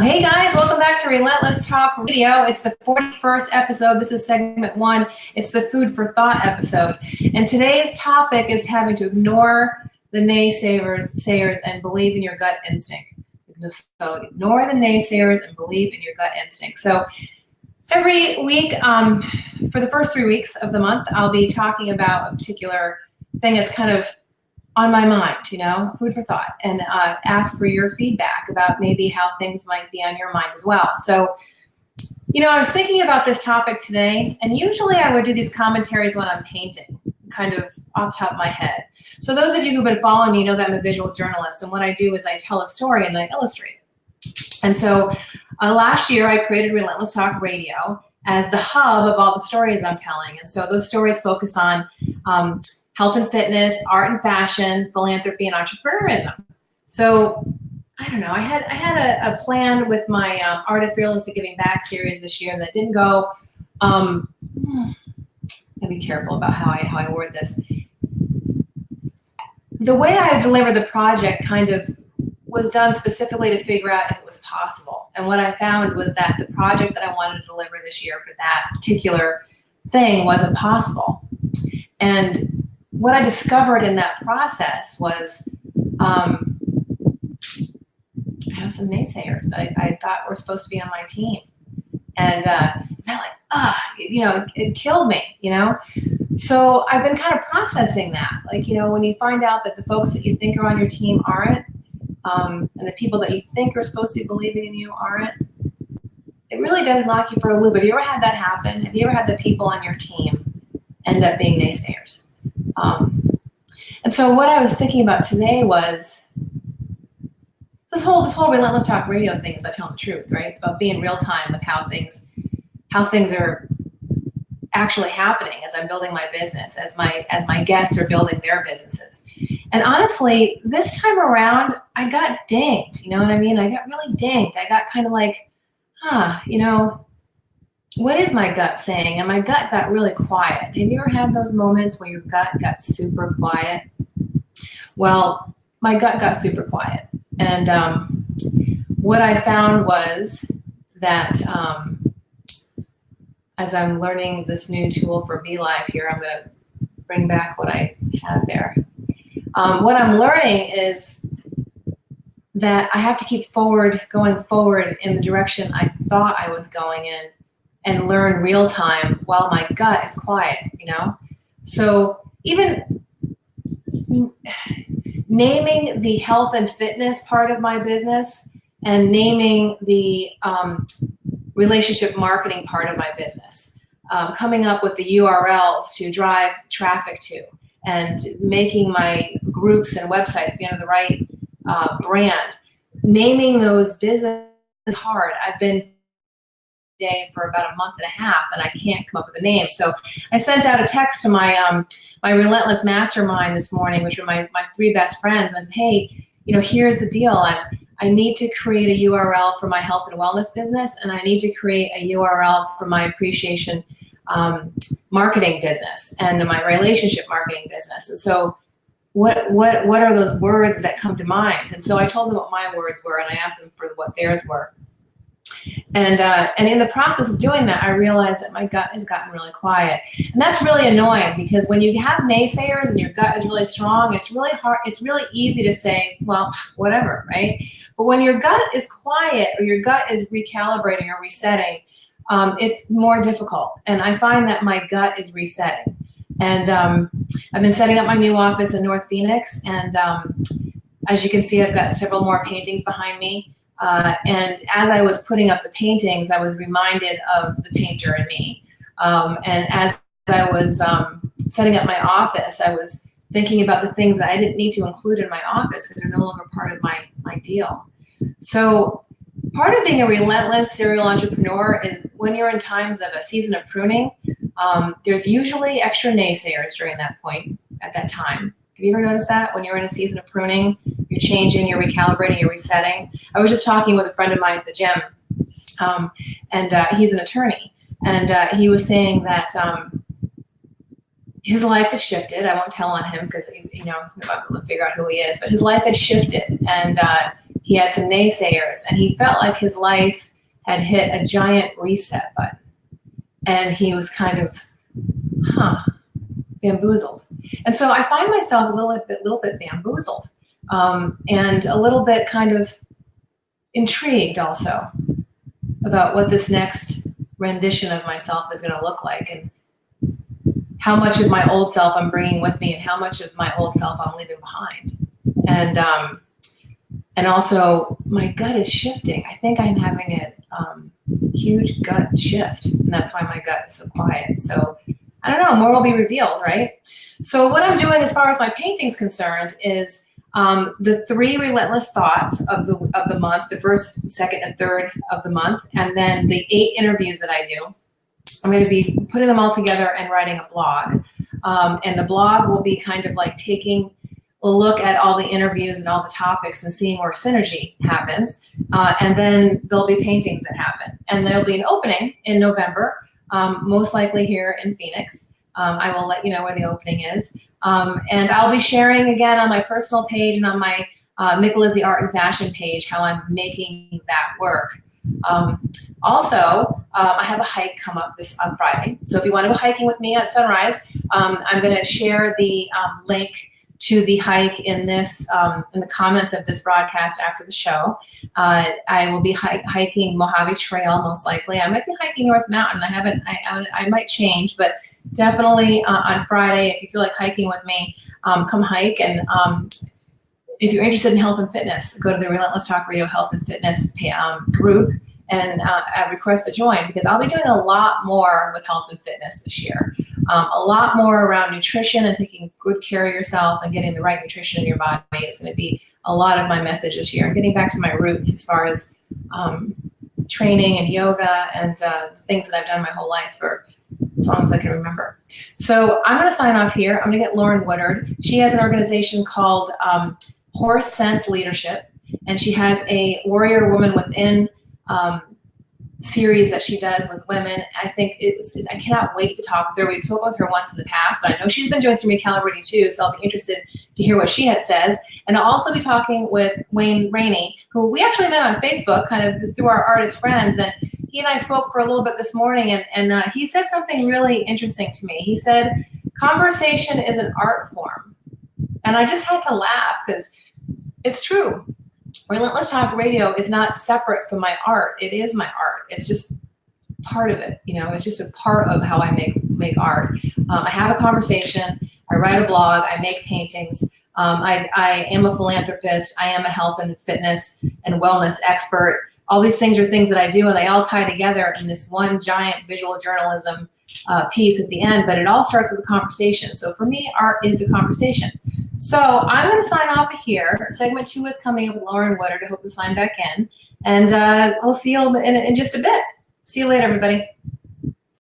Hey guys, welcome back to Relentless Talk Radio. It's the 41st episode. This is segment 1. It's the food for thought episode. And today's topic is having to ignore the naysayers and believe in your gut instinct. So ignore the naysayers and believe in your gut instinct. So every week, for the first 3 weeks of the month, I'll be talking about a particular thing that's kind of on my mind, food for thought, and ask for your feedback about maybe how things might be on your mind as well. So, I was thinking about this topic today, and usually I would do these commentaries when I'm painting, kind of off the top of my head. So those of you who've been following me know that I'm a visual journalist, and what I do is I tell a story and I illustrate it. And so last year I created Relentless Talk Radio as the hub of all the stories I'm telling. And so those stories focus on health and fitness, art and fashion, philanthropy, and entrepreneurism. So I don't know. I had a plan with my Art of Fearlessly Giving Back series this year that didn't go. I'll be careful about how I word this. The way I delivered the project kind of was done specifically to figure out if it was possible. And what I found was that the project that I wanted to deliver this year for that particular thing wasn't possible. And what I discovered in that process was I have some naysayers I thought were supposed to be on my team. And they're like, it killed me, So I've been kind of processing that. When you find out that the folks that you think are on your team aren't, and the people that you think are supposed to be believing in you aren't, it really does knock you for a loop. Have you ever had that happen? Have you ever had the people on your team end up being naysayers? And so what I was thinking about today was this whole Relentless Talk Radio thing is about telling the truth, right? It's about being real time with how things are actually happening as I'm building my business, as my guests are building their businesses. And honestly, this time around, I got dinged. You know what I mean? I got really dinged. I got kind of like, what is my gut saying? And my gut got really quiet. Have you ever had those moments where your gut got super quiet? Well, my gut got super quiet. And what I found was that as I'm learning this new tool for BeLive here, I'm going to bring back what I had there. What I'm learning is that I have to keep going forward in the direction I thought I was going in, and learn real time while my gut is quiet, So even naming the health and fitness part of my business and naming the relationship marketing part of my business, coming up with the URLs to drive traffic to, and making my groups and websites be under the right brand, naming those business is hard. I've been day for about a month and a half, and I can't come up with a name. So I sent out a text to my my Relentless Mastermind this morning, which are my 3 best friends, and I said, hey, here's the deal. I need to create a URL for my health and wellness business, and I need to create a URL for my appreciation marketing business and my relationship marketing business. And so what are those words that come to mind? And so I told them what my words were, and I asked them for what theirs were. And in the process of doing that, I realized that my gut has gotten really quiet. And that's really annoying, because when you have naysayers and your gut is really strong, it's really hard. It's really easy to say, well, whatever, right? But when your gut is quiet, or your gut is recalibrating or resetting, it's more difficult. And I find that my gut is resetting. And I've been setting up my new office in North Phoenix. And as you can see, I've got several more paintings behind me. And as I was putting up the paintings, I was reminded of the painter in me. And as I was setting up my office, I was thinking about the things that I didn't need to include in my office because they're no longer part of my deal. So part of being a relentless serial entrepreneur is when you're in times of a season of pruning, there's usually extra naysayers during that point at that time. Have you ever noticed that when you're in a season of pruning, you're changing, you're recalibrating, you're resetting? I was just talking with a friend of mine at the gym, and he's an attorney, and he was saying that his life had shifted. I won't tell on him because, I'm able to figure out who he is, but his life had shifted, and he had some naysayers, and he felt like his life had hit a giant reset button. And he was kind of, bamboozled. And so I find myself a little bit bamboozled, and a little bit kind of intrigued also about what this next rendition of myself is going to look like, and how much of my old self I'm bringing with me, and how much of my old self I'm leaving behind. And also my gut is shifting. I think I'm having a huge gut shift, and that's why my gut is so quiet. So I don't know, more will be revealed, right? So what I'm doing as far as my painting's concerned is the 3 relentless thoughts of the month, the first, second, and third of the month, and then the 8 interviews that I do. I'm going to be putting them all together and writing a blog. And the blog will be kind of like taking a look at all the interviews and all the topics and seeing where synergy happens. And then there'll be paintings that happen. And there'll be an opening in November, most likely here in Phoenix. I will let you know where the opening is. And I'll be sharing again on my personal page and on my Micalizzi Art and Fashion page how I'm making that work. Also, I have a hike come up on Friday. So if you want to go hiking with me at sunrise, I'm going to share the link to the hike in the comments of this broadcast after the show. I will be hiking Mojave Trail, most likely. I might be hiking North Mountain. I might change, but definitely on Friday, if you feel like hiking with me, come hike. And if you're interested in health and fitness, go to the Relentless Talk Radio Health and Fitness group and request to join, because I'll be doing a lot more with health and fitness this year. A lot more around nutrition and taking good care of yourself and getting the right nutrition in your body is going to be a lot of my message this year. And getting back to my roots as far as training and yoga and things that I've done my whole life for as long as I can remember. So I'm going to sign off here. I'm going to get Lauren Woodard. She has an organization called Horse Sense Leadership, and she has a Warrior Woman Within series that she does with women. I cannot wait to talk with her. We've spoken with her once in the past, but I know she's been doing some recalibrating too, so I'll be interested to hear what she says. And I'll also be talking with Wayne Rainey, who we actually met on Facebook kind of through our artist friends, and he and I spoke for a little bit this morning, and he said something really interesting to me. He said, conversation is an art form. And I just had to laugh because it's true. Relentless Talk Radio is not separate from my art. It is my art. It's just part of it. It's just a part of how I make art. I have a conversation. I write a blog. I make paintings. I am a philanthropist. I am a health and fitness and wellness expert. All these things are things that I do, and they all tie together in this one giant visual journalism piece at the end, but it all starts with a conversation. So for me, art is a conversation. So I'm going to sign off here. Segment 2 is coming up with Lauren Woodard. I hope you sign back in, and we'll see you in just a bit. See you later, everybody.